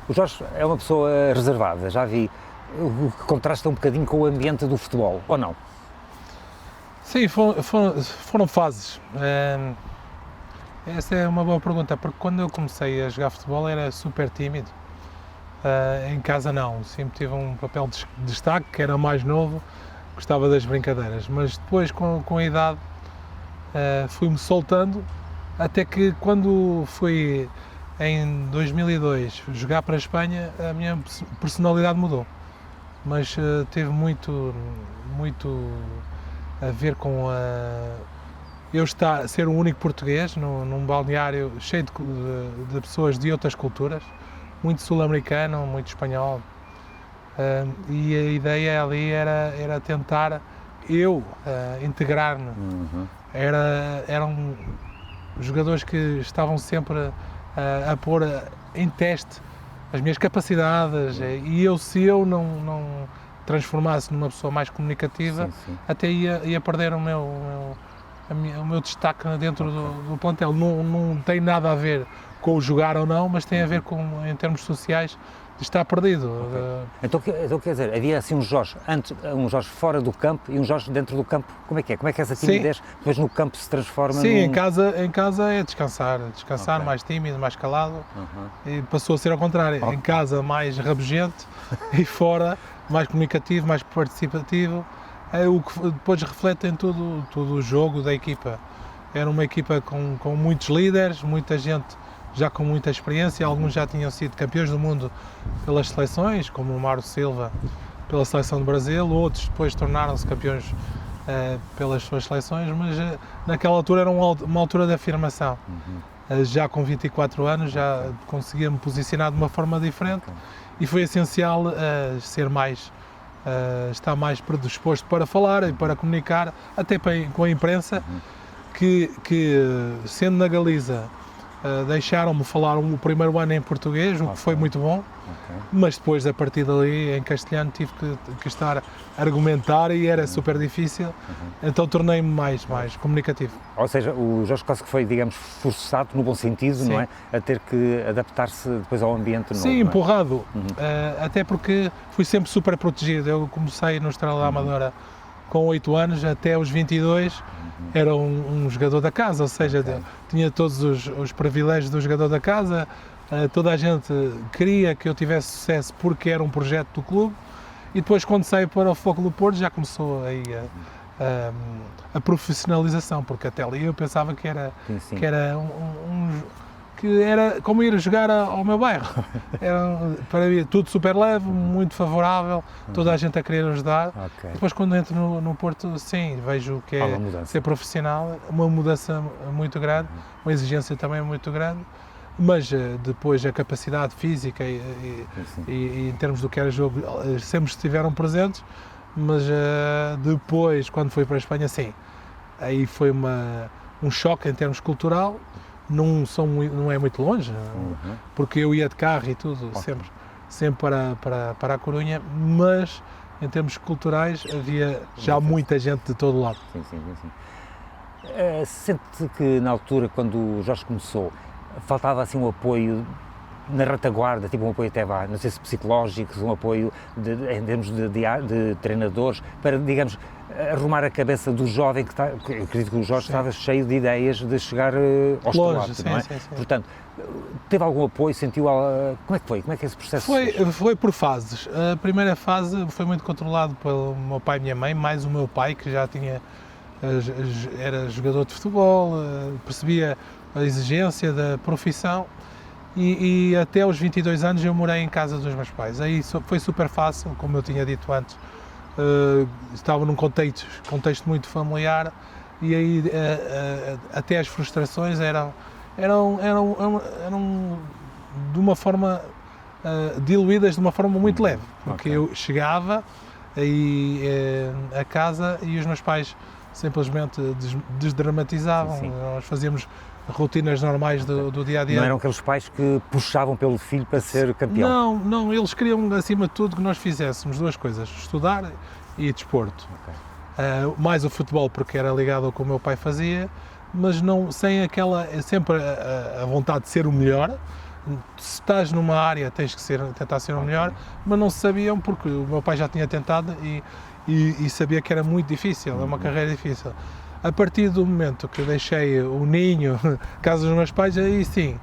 O Jorge é uma pessoa reservada, já vi, o que contrasta um bocadinho com o ambiente do futebol, ou não? Sim, foram fases. Essa é uma boa pergunta, porque quando eu comecei a jogar futebol era super tímido. Em casa não, sempre tive um papel de destaque, que era mais novo, gostava das brincadeiras, mas depois com a idade fui-me soltando, até que quando fui em 2002 jogar para a Espanha, a minha personalidade mudou, mas teve muito a ver com eu ser o único português num balneário cheio de pessoas de outras culturas, muito sul-americano, muito espanhol, e a ideia ali era tentar integrar-me. Eram jogadores que estavam sempre a pôr em teste as minhas capacidades, e se eu não transformasse numa pessoa mais comunicativa, até ia perder o meu destaque dentro do plantel. Não tem nada a ver com o jogar ou não, mas tem a ver com, em termos sociais, de estar perdido. Okay. Então quer dizer, havia assim um Jorge fora do campo e um Jorge dentro do campo. Como é que é? Como é que essa timidez depois no campo se transforma? Sim, em casa é descansar, okay. Mais tímido, mais calado, e passou a ser ao contrário. Okay. Em casa mais rabugento e fora mais comunicativo, mais participativo, é o que depois reflete em todo o jogo da equipa. Era uma equipa com muitos líderes, muita gente já com muita experiência, alguns já tinham sido campeões do mundo pelas seleções, como o Mauro Silva pela seleção do Brasil, outros depois tornaram-se campeões pelas suas seleções, mas naquela altura era uma altura de afirmação. Já com 24 anos já conseguia me posicionar de uma forma diferente e foi essencial estar mais predisposto para falar e para comunicar, até com a imprensa, que sendo na Galiza, deixaram-me falar o primeiro ano em português, o que foi muito bom, mas depois, a partir dali, em castelhano, tive que estar a argumentar e era super difícil, então tornei-me mais comunicativo. Ou seja, o Jorge quase que foi, digamos, forçado, no bom sentido, sim, não é? A ter que adaptar-se depois ao ambiente novo. Sim, empurrado, até porque fui sempre super protegido. Eu comecei no Estrela da Amadora com 8 anos, até aos 22, era um jogador da casa, ou seja, tinha todos os privilégios do jogador da casa, toda a gente queria que eu tivesse sucesso porque era um projeto do clube, e depois quando saí para o Foco do Porto já começou aí a profissionalização, porque até ali eu pensava que era como ir jogar ao meu bairro. Era para mim tudo super leve, muito favorável, toda a gente a querer ajudar. Depois quando entro no Porto, sim, vejo que é ser profissional, uma mudança muito grande, uma exigência também muito grande, mas depois a capacidade física e em termos do que era jogo sempre estiveram presentes, mas depois, quando fui para a Espanha, sim, aí foi um choque em termos cultural. Não é muito longe, porque eu ia de carro e tudo, sempre para a Corunha, mas em termos culturais havia já muita gente de todo o lado. Sim. Sente que na altura, quando o Jorge começou, faltava assim um apoio na retaguarda, tipo um apoio até não sei se psicológico, um apoio em termos de treinadores, para, digamos, arrumar a cabeça do jovem que está, eu acredito que o Jorge estava cheio de ideias de chegar ao estrelato, não é? Sim. Portanto, teve algum apoio, sentiu, como é que foi? Como é que esse processo foi por fases. A primeira fase foi muito controlado pelo meu pai e minha mãe, mais o meu pai, que já era jogador de futebol, percebia a exigência da profissão, e até aos 22 anos eu morei em casa dos meus pais. Aí foi super fácil, como eu tinha dito antes, estava num contexto muito familiar, e aí até as frustrações eram de uma forma diluídas de uma forma muito leve, porque eu chegava a casa e os meus pais simplesmente desdramatizavam. Nós fazíamos rotinas normais do dia-a-dia. Não eram aqueles pais que puxavam pelo filho para ser campeão? Não, eles queriam, acima de tudo, que nós fizéssemos duas coisas, estudar e desporto. Mais o futebol, porque era ligado ao que o meu pai fazia, mas não sem sempre a vontade de ser o melhor, se estás numa área tens que tentar ser o melhor, mas não sabiam porque o meu pai já tinha tentado e sabia que era muito difícil, é uma carreira difícil. A partir do momento que eu deixei o ninho, casa dos meus pais, aí sim,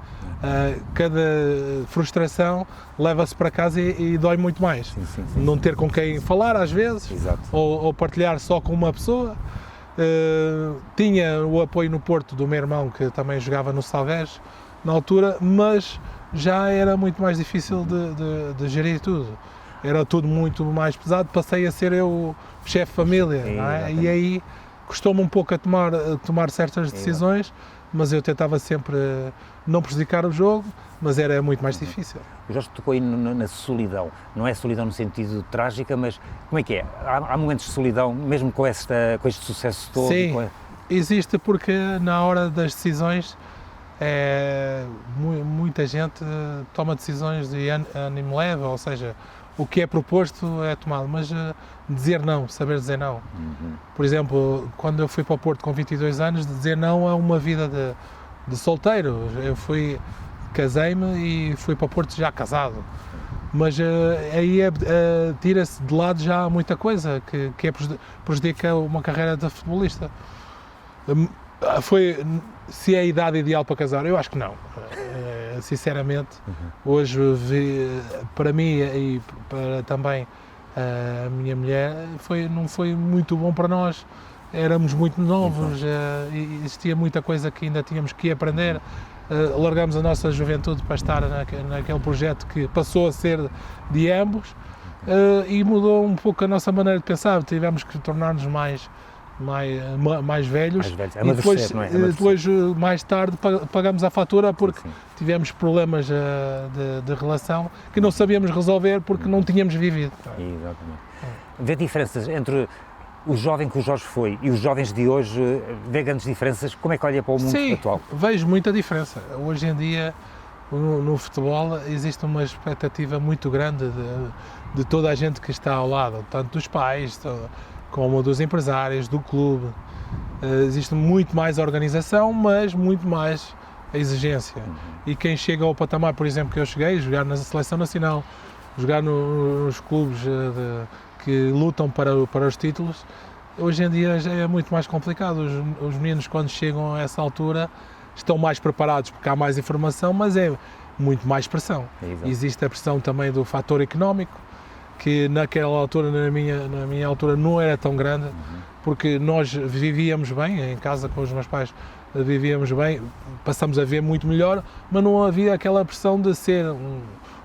cada frustração leva-se para casa e dói muito mais. Sim. Não ter com quem falar às vezes, Exato. ou partilhar só com uma pessoa. Tinha o apoio no Porto do meu irmão, que também jogava no Salvés na altura, mas já era muito mais difícil de gerir tudo. Era tudo muito mais pesado, passei a ser eu o chefe de família, não é? E aí custou-me um pouco a tomar certas decisões, mas eu tentava sempre não prejudicar o jogo, mas era muito mais difícil. O Jorge tocou aí na solidão, não é solidão no sentido trágica, mas como é que é? Há momentos de solidão, mesmo com este sucesso todo? Sim, existe porque na hora das decisões muita gente toma decisões de ânimo leve, ou seja, o que é proposto é tomado, mas dizer não, saber dizer não. Por exemplo, quando eu fui para o Porto com 22 anos, dizer não a uma vida de solteiro. Eu casei-me e fui para o Porto já casado. Mas aí tira-se de lado já muita coisa que prejudica uma carreira de futebolista. Se é a idade ideal para casar, eu acho que não. Sinceramente, hoje, para mim e para também a minha mulher, não foi muito bom para nós. Éramos muito novos, existia muita coisa que ainda tínhamos que aprender. Largamos a nossa juventude para estar naquele projeto que passou a ser de ambos e mudou um pouco a nossa maneira de pensar. Tivemos que tornar-nos mais velhos, e depois mais tarde pagamos a fatura porque tivemos problemas de relação que não sabíamos resolver porque não tínhamos vivido. Exatamente. Vê diferenças entre o jovem que o Jorge foi e os jovens de hoje, vê grandes diferenças? Como é que olha para o mundo atual? Sim, vejo muita diferença. Hoje em dia no futebol existe uma expectativa muito grande de toda a gente que está ao lado, tanto dos pais como dos empresários, do clube. Existe muito mais organização, mas muito mais a exigência. E quem chega ao patamar, por exemplo, que eu cheguei, jogar na Seleção Nacional, jogar nos clubes que lutam para os títulos, hoje em dia já é muito mais complicado. Os meninos, quando chegam a essa altura, estão mais preparados porque há mais informação, mas é muito mais pressão. Existe a pressão também do fator económico, que naquela altura, na minha altura, não era tão grande, porque nós vivíamos bem, em casa com os meus pais vivíamos bem, passamos a ver muito melhor, mas não havia aquela pressão de ser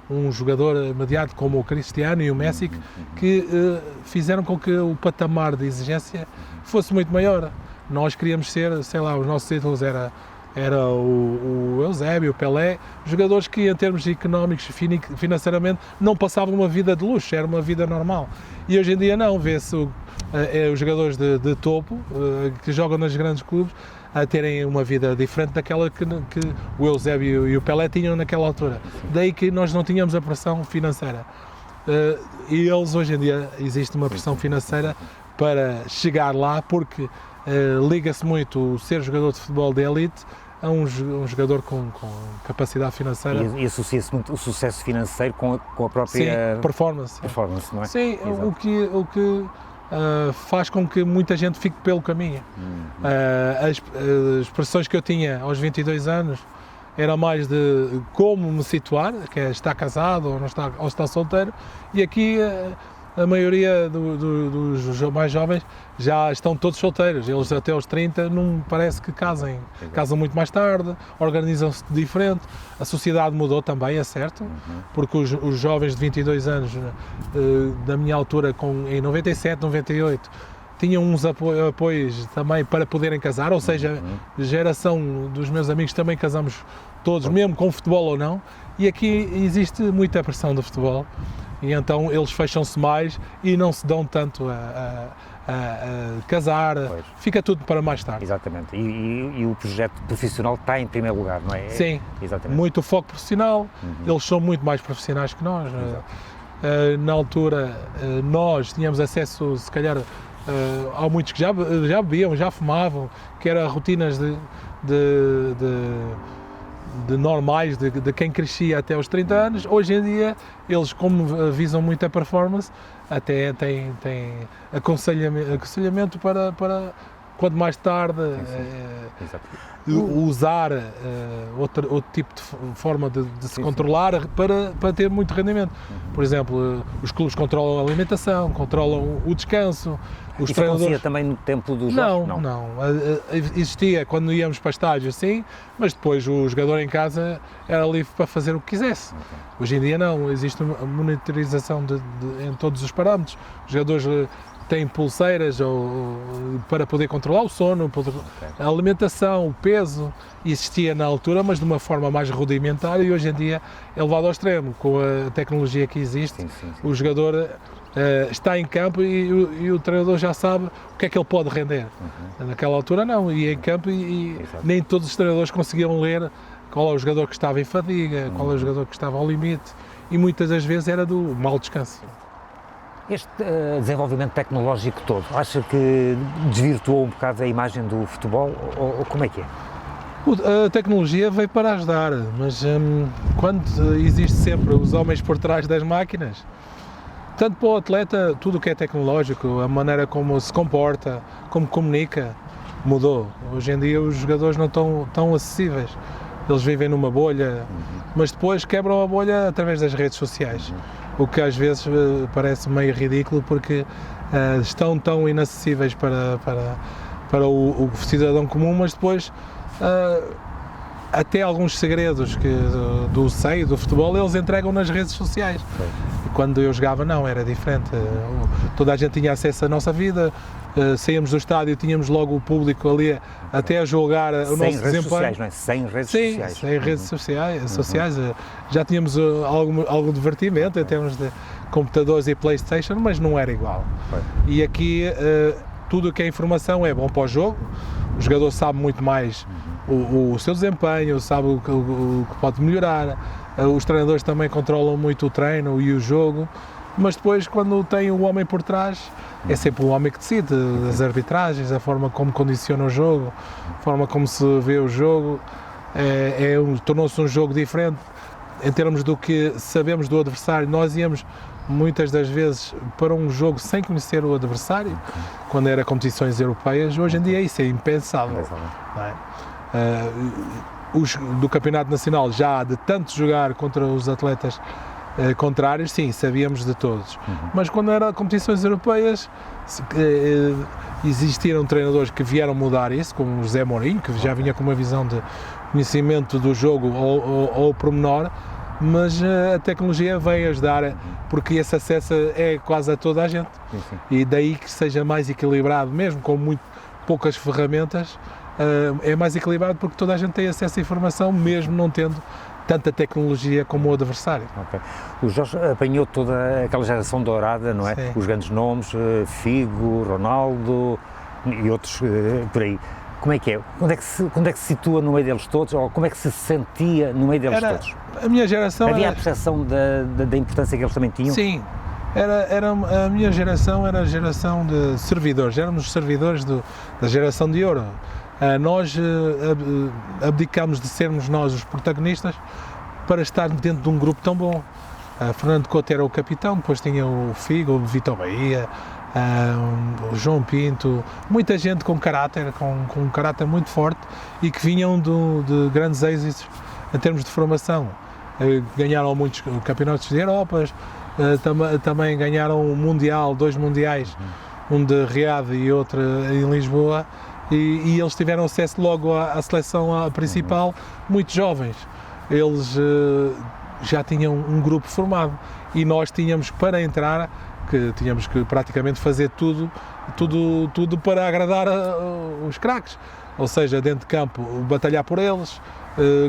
um jogador imediato como o Cristiano e o Messi, que fizeram com que o patamar de exigência fosse muito maior. Nós queríamos ser, sei lá, os nossos ídolos era o Eusébio, o Pelé, jogadores que em termos económicos, financeiramente, não passavam uma vida de luxo, era uma vida normal. E hoje em dia não, vê-se os jogadores de topo, que jogam nos grandes clubes, a terem uma vida diferente daquela que o Eusébio e o Pelé tinham naquela altura. Daí que nós não tínhamos a pressão financeira. E eles, hoje em dia, existe uma pressão financeira para chegar lá, porque liga-se muito o ser jogador de futebol de elite a um jogador com capacidade financeira. E associa-se muito o sucesso financeiro com a própria performance, não é? Sim, o que faz com que muita gente fique pelo caminho. As expressões que eu tinha aos 22 anos era mais de como me situar, que é estar casado ou estar solteiro, e aqui a maioria dos mais jovens já estão todos solteiros. Eles até aos 30 não parece que casem. Casam muito mais tarde, organizam-se diferente. A sociedade mudou também, é certo, porque os jovens de 22 anos, da minha altura, em 97, 98, tinham uns apoios também para poderem casar, ou seja, a geração dos meus amigos também casamos todos, mesmo com futebol ou não, e aqui existe muita pressão do futebol. E então eles fecham-se mais e não se dão tanto a casar, fica tudo para mais tarde. Exatamente, e o projeto profissional está em primeiro lugar, não é? Sim, exatamente. Muito foco profissional, eles são muito mais profissionais que nós. Na altura nós tínhamos acesso, se calhar, há muitos que já bebiam, já fumavam, que eram rotinas normais, de quem crescia até aos 30 anos. Hoje em dia, eles, como visam muito a performance, até têm aconselhamento para quanto mais tarde usar outro tipo de forma de se controlar para ter muito rendimento. Por exemplo, os clubes controlam a alimentação, controlam o descanso. Os treinadores... acontecia também no tempo dos jogos? Não. Existia quando íamos para estádios, sim, mas depois o jogador em casa era livre para fazer o que quisesse. Hoje em dia não, existe uma monitorização em todos os parâmetros. Os jogadores têm pulseiras para poder controlar o sono, a alimentação, o peso. Existia na altura, mas de uma forma mais rudimentar, e hoje em dia é levado ao extremo. Com a tecnologia que existe, o jogador está em campo e o treinador já sabe o que é que ele pode render. Naquela altura não, ia em campo e nem todos os treinadores conseguiam ler qual é o jogador que estava em fadiga, qual é o jogador que estava ao limite, e muitas das vezes era do mau descanso. Este desenvolvimento tecnológico todo, acha que desvirtuou um bocado a imagem do futebol, ou como é que é? A tecnologia veio para ajudar, mas quando existe sempre os homens por trás das máquinas, tanto para o atleta, tudo o que é tecnológico, a maneira como se comporta, como comunica, mudou. Hoje em dia os jogadores não estão tão acessíveis, eles vivem numa bolha, mas depois quebram a bolha através das redes sociais. O que às vezes parece meio ridículo, porque estão tão inacessíveis para o cidadão comum, mas depois até alguns segredos do seio do futebol eles entregam nas redes sociais. Quando eu jogava não, era diferente, toda a gente tinha acesso à nossa vida, saíamos do estádio, tínhamos logo o público ali até a julgar o nosso desempenho. Sociais, não é? Sem redes sociais. Sem redes sociais. Já tínhamos algum divertimento em termos de computadores e PlayStation, mas não era igual. E aqui tudo o que é informação é bom para o jogo, o jogador sabe muito mais o seu desempenho, sabe o que pode melhorar, os treinadores também controlam muito o treino e o jogo, mas depois quando tem o homem por trás, é sempre o homem que decide, as arbitragens, a forma como condiciona o jogo, a forma como se vê o jogo, tornou-se um jogo diferente em termos do que sabemos do adversário. Nós íamos muitas das vezes para um jogo sem conhecer o adversário, quando era competições europeias. Hoje em dia isso é impensável. Não é? Os do Campeonato Nacional, já de tanto jogar contra os atletas contrários, sim, sabíamos de todos. Mas quando era competições europeias, existiram treinadores que vieram mudar isso, como o José Mourinho, que já vinha com uma visão de conhecimento do jogo ao pormenor, mas a tecnologia veio ajudar, porque esse acesso é quase a toda a gente. E daí que seja mais equilibrado, mesmo com muito poucas ferramentas, é mais equilibrado porque toda a gente tem acesso à informação, mesmo não tendo tanta tecnologia como o adversário. O Jorge apanhou toda aquela geração dourada, não é? Sim. Os grandes nomes, Figo, Ronaldo e outros por aí. Como é que é? Quando é que se situa no meio deles todos, ou como é que se sentia no meio deles todos? A minha geração havia a percepção da importância que eles também tinham? Sim. A minha geração era a geração de servidores, éramos servidores da geração de ouro. Nós abdicámos de sermos nós os protagonistas para estar dentro de um grupo tão bom. Fernando Couto era o capitão, depois tinha o Figo, o Vitor Bahia, o João Pinto, muita gente com caráter, com um caráter muito forte e que vinham de grandes êxitos em termos de formação. Ganharam muitos campeonatos de Europas, também ganharam um Mundial, 2 Mundiais, um de Riad e outro em Lisboa. E eles tiveram acesso logo à seleção principal, muito jovens. Eles já tinham um grupo formado e nós tínhamos para entrar, que tínhamos que praticamente fazer tudo para agradar os craques. Ou seja, dentro de campo, batalhar por eles,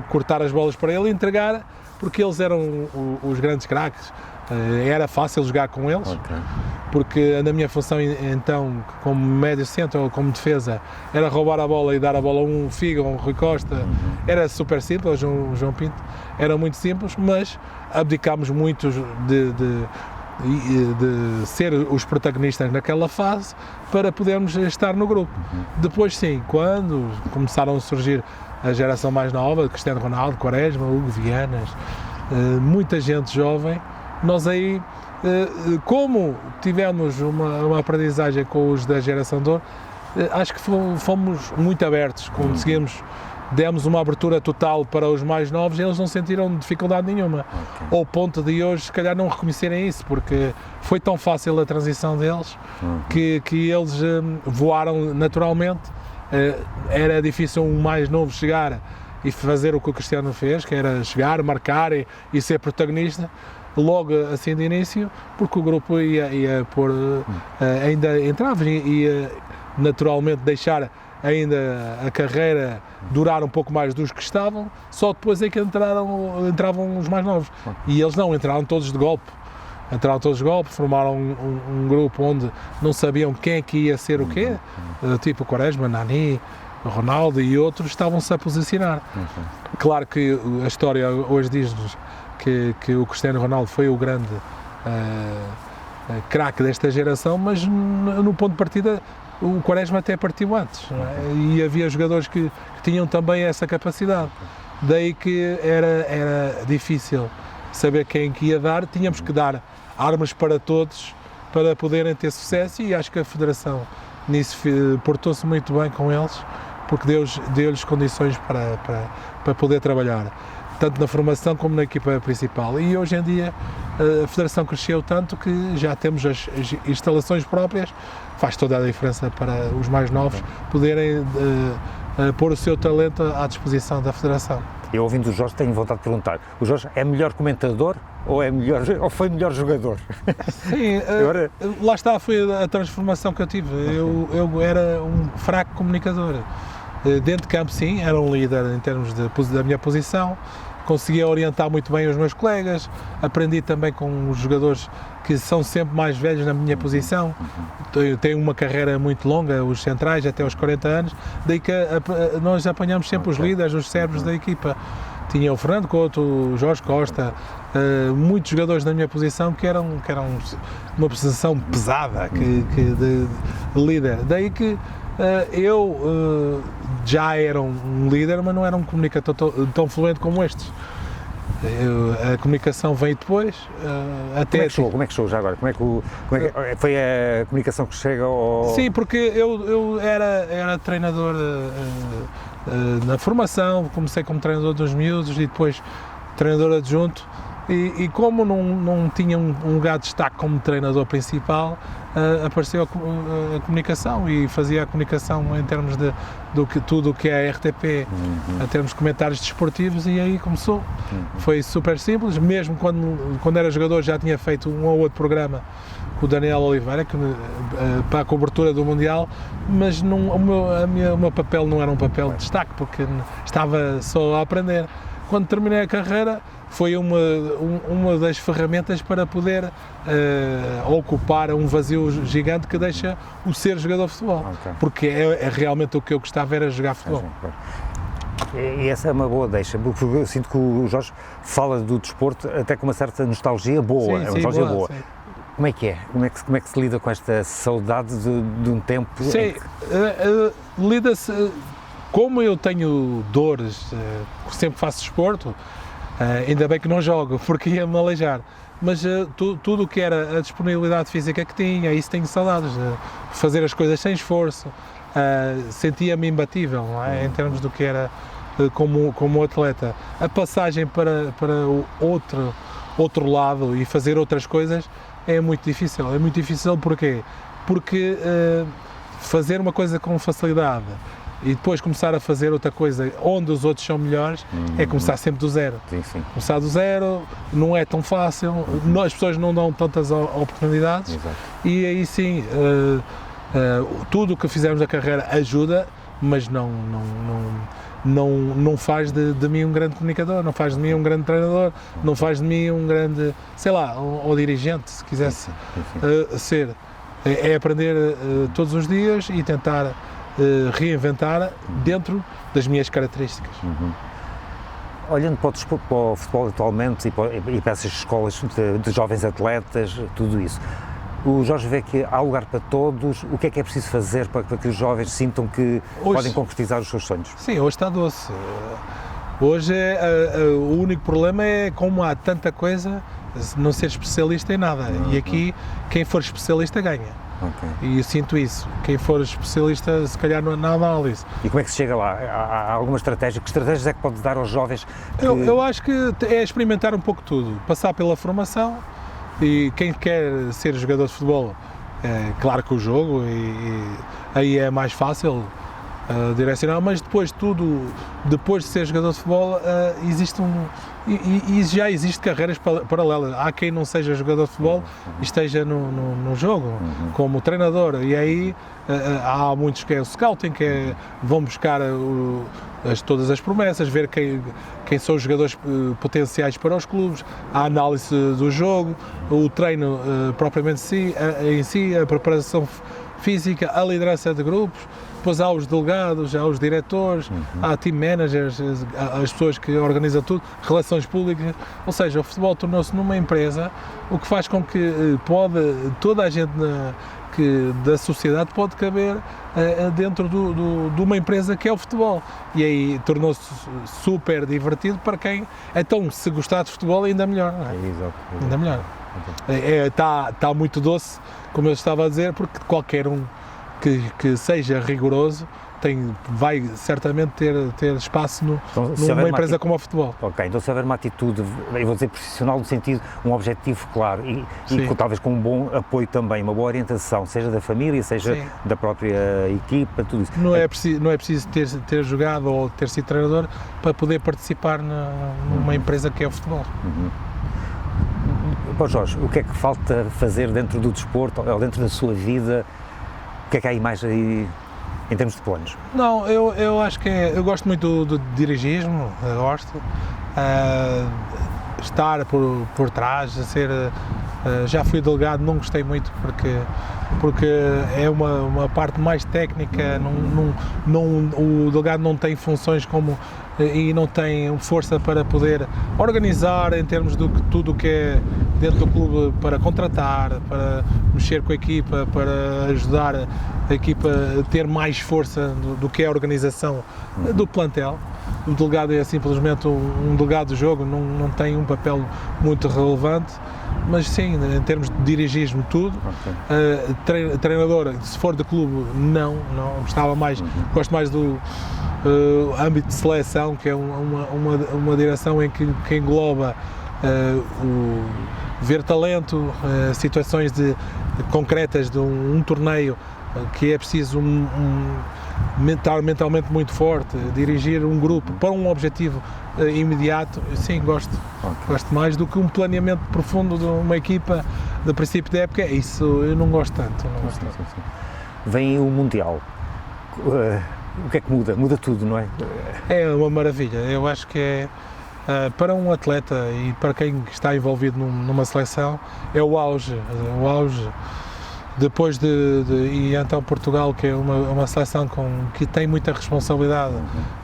cortar as bolas para ele e entregar, porque eles eram os grandes craques. Era fácil jogar com eles, porque na minha função então como médio centro ou como defesa era roubar a bola e dar a bola a um Figo ou um Rui Costa. Era super simples, um João Pinto, era muito simples, mas abdicámos muito de ser os protagonistas naquela fase para podermos estar no grupo. Depois sim, quando começaram a surgir a geração mais nova, Cristiano Ronaldo, Quaresma, Hugo Vianas, muita gente jovem. Nós aí, como tivemos uma aprendizagem com os da geração de ouro, acho que fomos muito abertos, demos uma abertura total para os mais novos e eles não sentiram dificuldade nenhuma. Ao ponto de hoje, se calhar, não reconhecerem isso, porque foi tão fácil a transição deles que eles voaram naturalmente. Era difícil um mais novo chegar e fazer o que o Cristiano fez, que era chegar, marcar e ser protagonista, logo assim de início, porque o grupo ia pôr, ainda entrava e ia naturalmente deixar ainda a carreira durar um pouco mais dos que estavam, só depois é que entravam os mais novos. E eles não, entraram todos de golpe. Formaram um grupo onde não sabiam quem é que ia ser o quê, tipo Quaresma, Nani, Ronaldo e outros estavam-se a posicionar. Claro que a história hoje diz-nos que o Cristiano Ronaldo foi o grande craque desta geração, mas no ponto de partida o Quaresma até partiu antes, não é? E havia jogadores que tinham também essa capacidade, daí que era difícil saber quem que ia dar, tínhamos que dar armas para todos para poderem ter sucesso e acho que a Federação nisso portou-se muito bem com eles, porque deu-lhes condições para poder trabalhar, tanto na formação como na equipa principal. E hoje em dia a Federação cresceu tanto que já temos as instalações próprias, faz toda a diferença para os mais novos poderem pôr o seu talento à disposição da Federação. Eu, ouvindo o Jorge, tenho vontade de perguntar, o Jorge é melhor comentador ou foi melhor jogador? Sim, lá está, foi a transformação que eu tive. Eu era um fraco comunicador. Dentro de campo, sim, era um líder em termos da minha posição, conseguia orientar muito bem os meus colegas, aprendi também com os jogadores que são sempre mais velhos na minha posição. Eu tenho uma carreira muito longa, os centrais, até aos 40 anos, daí que nós apanhamos sempre os líderes, os cérebros da equipa. Tinha o Fernando Couto, o Jorge Costa, muitos jogadores na minha posição que eram uma posição pesada, de líder. Daí que eu já era um líder, mas não era um comunicador tão fluente como estes. A comunicação veio depois. Como é que chegou já agora? Foi a comunicação que chega ao... Sim, porque eu era treinador na formação, comecei como treinador dos miúdos e depois treinador adjunto. E como não tinha um lugar de destaque como treinador principal, apareceu a comunicação e fazia a comunicação em termos de tudo o que é a RTP, em termos de comentários desportivos, e aí começou. Foi super simples, mesmo quando era jogador já tinha feito um ou outro programa com o Daniel Oliveira para a cobertura do Mundial, mas o meu papel não era um papel de destaque, porque estava só a aprender. Quando terminei a carreira, foi uma das ferramentas para poder ocupar um vazio gigante que deixa o ser jogador de futebol. Porque é realmente o que eu gostava, era jogar futebol. E essa é uma boa deixa, porque eu sinto que o Jorge fala do desporto até com uma certa nostalgia boa, sim, é uma nostalgia boa. Sim. Como é que é? Como é que se lida com esta saudade de um tempo? Sim, lida-se, como eu tenho dores, sempre faço desporto, ainda bem que não jogo, porque ia-me aleijar, mas tudo o que era a disponibilidade física que tinha, isso tenho saudades, fazer as coisas sem esforço, sentia-me imbatível, não é? Em termos do que era como atleta. A passagem para o outro lado e fazer outras coisas é muito difícil. Porquê? Porque fazer uma coisa com facilidade e depois começar a fazer outra coisa onde os outros são melhores, é começar sempre do zero. Sim. Começar do zero não é tão fácil, as pessoas não dão tantas oportunidades. Exato. E aí sim, tudo o que fizemos na carreira ajuda, mas não faz de mim um grande comunicador, não faz de mim um grande treinador, não faz de mim um grande, sei lá, ou dirigente, se quisesse ser. É aprender todos os dias e tentar reinventar dentro das minhas características. Olhando para o futebol atualmente e para essas escolas de jovens atletas, tudo isso, O Jorge vê que há lugar para todos. O que é preciso fazer para que os jovens sintam que podem concretizar os seus sonhos? Sim, hoje está doce. Hoje o único problema é como há tanta coisa, não ser especialista em nada. E aqui, quem for especialista ganha. E eu sinto isso. Quem for especialista, se calhar na análise. E como é que se chega lá? Há alguma estratégia? Que estratégias é que pode dar aos jovens? Eu acho que é experimentar um pouco tudo. Passar pela formação, e quem quer ser jogador de futebol, claro que o jogo, e aí é mais fácil direcionar, mas depois de ser jogador de futebol, já existe carreiras paralelas. Há quem não seja jogador de futebol e esteja no jogo, como treinador, e aí há muitos que é o scouting, vão buscar todas as promessas, ver quem são os jogadores potenciais para os clubes, a análise do jogo, o treino propriamente em si, a preparação física, a liderança de grupos. Depois há os delegados, há os diretores, há team managers, as pessoas que organizam tudo, relações públicas. Ou seja, o futebol tornou-se numa empresa, o que faz com que toda a gente da sociedade pode caber dentro de uma empresa que é o futebol. E aí tornou-se super divertido para quem... Então, se gostar de futebol, ainda melhor. Não é? Exato. Ainda melhor. Está muito doce, como eu estava a dizer, porque qualquer um que seja rigoroso vai certamente ter espaço numa empresa como o futebol. Ok, então se houver uma atitude, eu vou dizer profissional, no sentido, um objetivo claro e talvez com um bom apoio também, uma boa orientação, seja da família, seja da própria equipa, tudo isso. Não é preciso ter jogado ou ter sido treinador para poder participar numa empresa que é o futebol. Pô, Jorge, o que é que falta fazer dentro do desporto ou dentro da sua vida? O que é que há aí mais aí em termos de planos? Não, eu acho que eu gosto muito do dirigismo, gosto. Estar por trás, já fui delegado, não gostei muito porque é uma parte mais técnica, o delegado não tem funções e não tem força para poder organizar em termos de tudo o que é dentro do clube, para contratar, para mexer com a equipa, para ajudar a equipa a ter mais força do que é a organização do plantel. O delegado é simplesmente um delegado do jogo, não tem um papel muito relevante, mas sim, em termos de dirigismo, tudo. Treinador, se for de clube, não gostava mais, gosto mais do âmbito de seleção, que é uma direção em que engloba ver talento, situações concretas de um torneio que é preciso estar mentalmente muito forte, dirigir um grupo para um objetivo imediato. Sim, gosto mais do que um planeamento profundo de uma equipa de princípio de época. Isso eu não gosto tanto. Vem o Mundial. O que é que muda? Muda tudo, não é? É uma maravilha. Eu acho que para um atleta e para quem está envolvido numa seleção, é o auge. Depois e então Portugal, que é uma seleção que tem muita responsabilidade,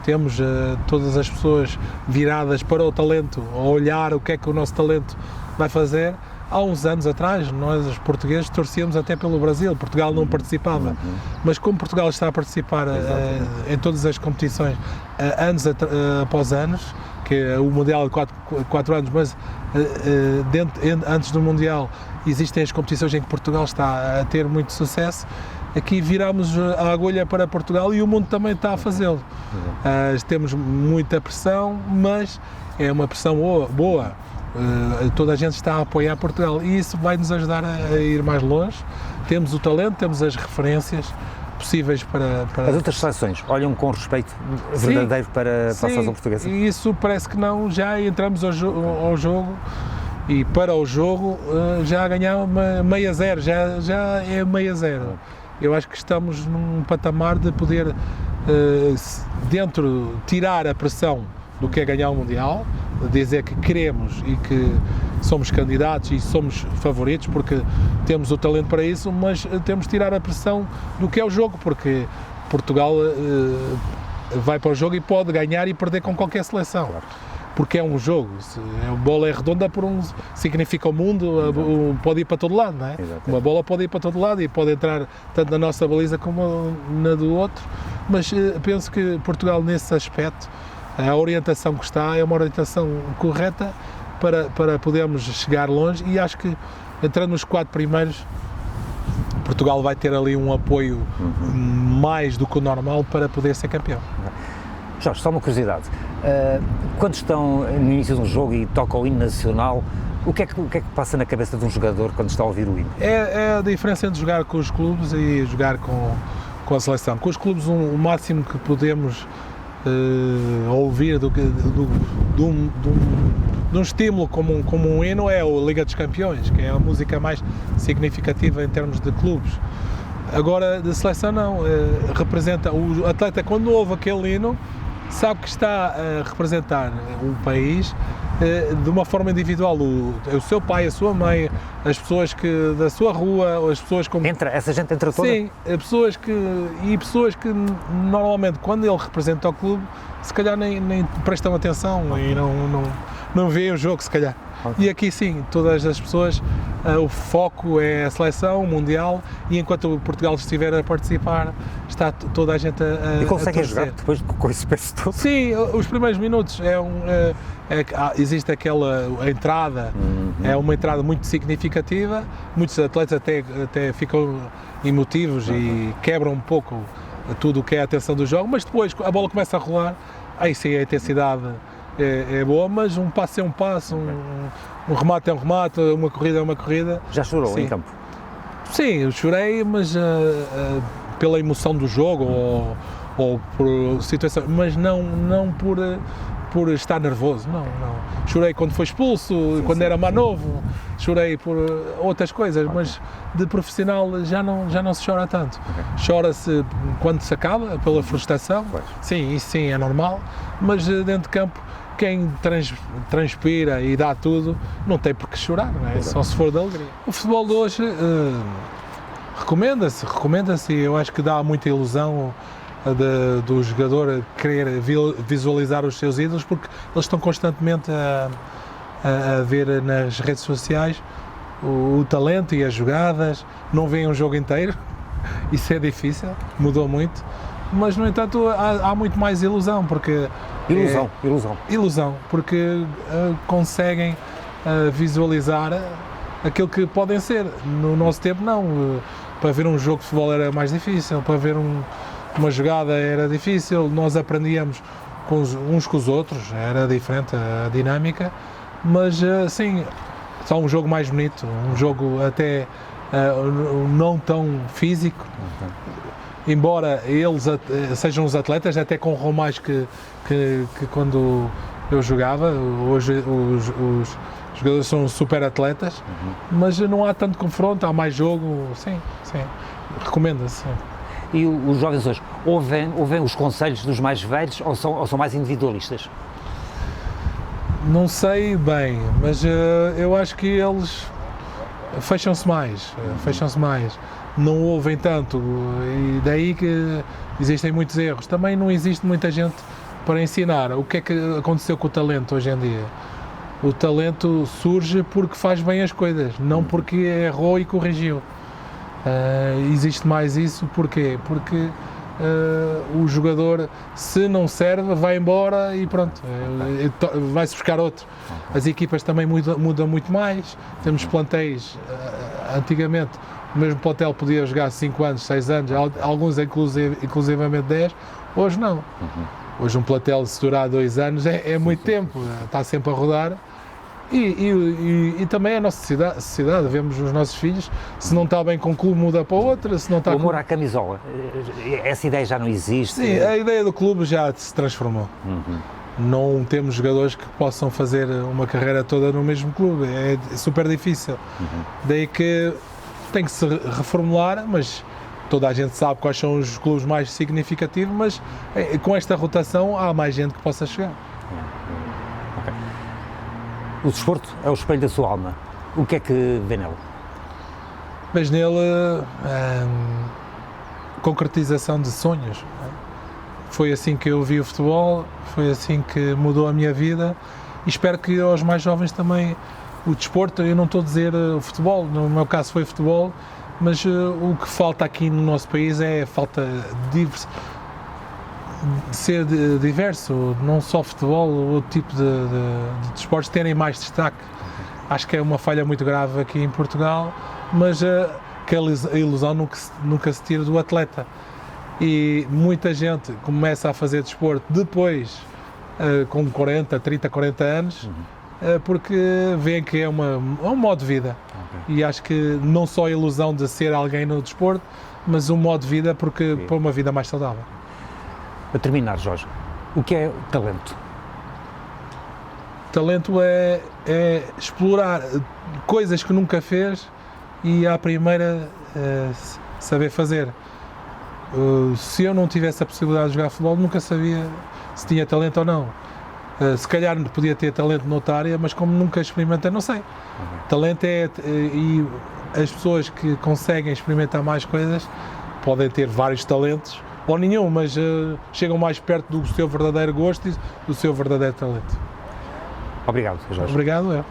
temos todas as pessoas viradas para o talento, a olhar o que é que o nosso talento vai fazer. Há uns anos atrás, nós os portugueses torcíamos até pelo Brasil, Portugal não participava, mas como Portugal está a participar em todas as competições, anos após anos, que é o Mundial de 4 anos, mas antes do Mundial existem as competições em que Portugal está a ter muito sucesso. Aqui viramos a agulha para Portugal e o mundo também está a fazê-lo. Temos muita pressão, mas é uma pressão boa. Toda a gente está a apoiar Portugal e isso vai nos ajudar a ir mais longe. Temos o talento, temos as referências possíveis para... As outras seleções olham com respeito verdadeiro para a seleção portuguesa? E isso parece que não, já entramos ao jogo e para o jogo já ganhamos 6-0, já é 6-0. Eu acho que estamos num patamar de poder tirar a pressão do que é ganhar o Mundial, dizer que queremos e que somos candidatos e somos favoritos porque temos o talento para isso, mas temos de tirar a pressão do que é o jogo, porque Portugal vai para o jogo e pode ganhar e perder com qualquer seleção. porque é um jogo. A bola é redonda, significa o mundo, pode ir para todo lado, não é? Exatamente. Uma bola pode ir para todo lado e pode entrar tanto na nossa baliza como na do outro, mas penso que Portugal, nesse aspecto, a orientação que está é uma orientação correta para podermos chegar longe, e acho que entrando nos 4 primeiros, Portugal vai ter ali um apoio mais do que o normal para poder ser campeão. Jorge, só uma curiosidade, quando estão no início de um jogo e toca o hino nacional, o que é que passa na cabeça de um jogador quando está a ouvir o hino? É a diferença entre jogar com os clubes e jogar com a seleção. Com os clubes, o máximo que podemos ouvir de um estímulo como um hino é o Liga dos Campeões, que é a música mais significativa em termos de clubes. Agora, de seleção não, representa, o atleta quando ouve aquele hino, sabe que está a representar um país de uma forma individual, o seu pai, a sua mãe, as pessoas da sua rua, as pessoas com... Essa gente entra toda? Sim, pessoas que normalmente quando ele representa o clube, se calhar nem prestam atenção e não veem o jogo, se calhar. Okay. E aqui sim, todas as pessoas, o foco é a seleção, o Mundial, e enquanto Portugal estiver a participar, está toda a gente a E conseguem jogar depois com esse peso todo? Sim, os primeiros minutos existe aquela entrada, é uma entrada muito significativa, muitos atletas até ficam emotivos e quebram um pouco tudo o que é a atenção do jogo, mas depois a bola começa a rolar, aí sim a intensidade é boa, mas um passo é um passo, um remate é um remate, uma corrida é uma corrida. Já chorou sim. Em campo? Sim, eu chorei, mas pela emoção do jogo ou por situação, mas não por estar nervoso, não. Chorei quando foi expulso, quando era mais novo, chorei por outras coisas, mas de profissional já não se chora tanto. Chora-se quando se acaba, pela frustração, sim, isso sim é normal, mas dentro de campo, quem transpira e dá tudo, não tem por que chorar, não é? Só se for de alegria. O futebol de hoje recomenda-se, e eu acho que dá muita ilusão do jogador querer visualizar os seus ídolos, porque eles estão constantemente a ver nas redes sociais o talento e as jogadas, não veem um jogo inteiro, isso é difícil, mudou muito, mas no entanto há muito mais ilusão, porque... Ilusão, porque conseguem visualizar aquilo que podem ser. No nosso tempo não, para ver um jogo de futebol era mais difícil, para ver uma jogada era difícil, nós aprendíamos uns com os outros, era diferente a dinâmica, mas sim, só um jogo mais bonito, um jogo até não tão físico, embora eles sejam os atletas, até corram mais que quando eu jogava. Hoje os jogadores são super atletas, mas não há tanto confronto, há mais jogo, sim, recomenda-se. E os jovens hoje, ouvem os conselhos dos mais velhos ou são mais individualistas? Não sei bem, mas eu acho que eles fecham-se mais, não ouvem tanto, e daí que existem muitos erros. Também não existe muita gente para ensinar. O que é que aconteceu com o talento hoje em dia? O talento surge porque faz bem as coisas, não porque errou e corrigiu. Existe mais isso, porquê? Porque o jogador, se não serve, vai embora e pronto, vai-se buscar outro. As equipas também mudam muito mais, temos plantéis, antigamente o mesmo plantel podia jogar 5 anos, 6 anos, alguns inclusivamente 10, hoje não. Hoje um plantel, se durar 2 anos, é muito tempo, está sempre a rodar. E também a nossa sociedade, vemos os nossos filhos, se não está bem com o clube muda para outra, se não está o amor à camisola, essa ideia já não existe? Sim, a ideia do clube já se transformou. Não temos jogadores que possam fazer uma carreira toda no mesmo clube, é super difícil. Daí que tem que se reformular, mas toda a gente sabe quais são os clubes mais significativos, mas com esta rotação há mais gente que possa chegar. O desporto é o espelho da sua alma. O que é que vê nele? Vejo nele concretização de sonhos. Foi assim que eu vi o futebol, foi assim que mudou a minha vida e espero que aos mais jovens também o desporto, eu não estou a dizer o futebol, no meu caso foi futebol, mas o que falta aqui no nosso país é falta de ser diverso, não só futebol, outro tipo de desportos terem mais destaque. Acho que é uma falha muito grave aqui em Portugal, mas que a ilusão nunca se tira do atleta. E muita gente começa a fazer desporto depois, com 40, 30, 40 anos, porque veem que é um modo de vida. E acho que não só a ilusão de ser alguém no desporto, mas um modo de vida para uma vida mais saudável. Para terminar, Jorge, o que é talento? Talento é explorar coisas que nunca fez e à primeira saber fazer. Se eu não tivesse a possibilidade de jogar futebol, nunca sabia se tinha talento ou não. Se calhar podia ter talento noutra área, mas como nunca experimentei, não sei. Talento e as pessoas que conseguem experimentar mais coisas podem ter vários talentos, ou nenhum, mas chegam mais perto do seu verdadeiro gosto e do seu verdadeiro talento. Obrigado, Jorge. Obrigado, eu.